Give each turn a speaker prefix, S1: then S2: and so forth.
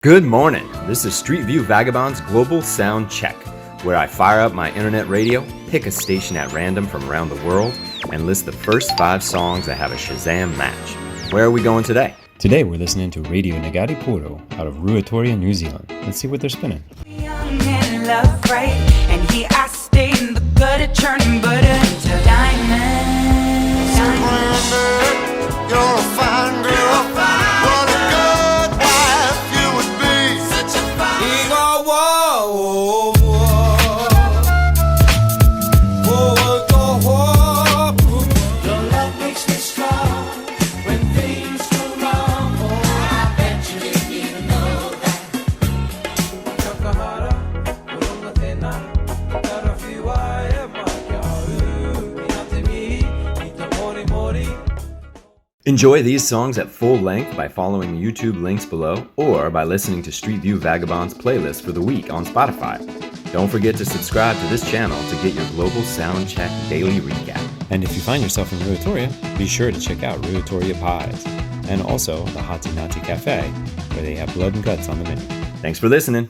S1: Good morning. This is Streetview Vagabond's Global Sound Check, where I fire up my internet radio, pick a station at random from around the world, and list the first 5 songs that have a Shazam match. Where are we going today?
S2: Today we're listening to Radio Ngati Porou out of Ruatoria, New Zealand. Let's see what they're spinning.
S3: Young and love right, and here I stay in the gutter, turning butter into diamonds.
S4: You're a fine girl. What a good wife you would be. Such a fine. Whoa, whoa, whoa, whoa, whoa. Your love makes me strong when things go wrong. Oh, I bet you didn't even know that. Takahara, Urunga Tena, Tarafiwa, Emayaru, Minatemi, Ita Mori Mori.
S1: Enjoy these songs at full length by following the YouTube links below or by listening to Streetview Vagabond's playlist for the week on Spotify. Don't forget to subscribe to this channel to get your Global Sound Check daily recap.
S2: And if you find yourself in Ruatoria, be sure to check out Ruatoria Pies and also the Ngati Cafe, where they have blood and guts on the menu.
S1: Thanks for listening.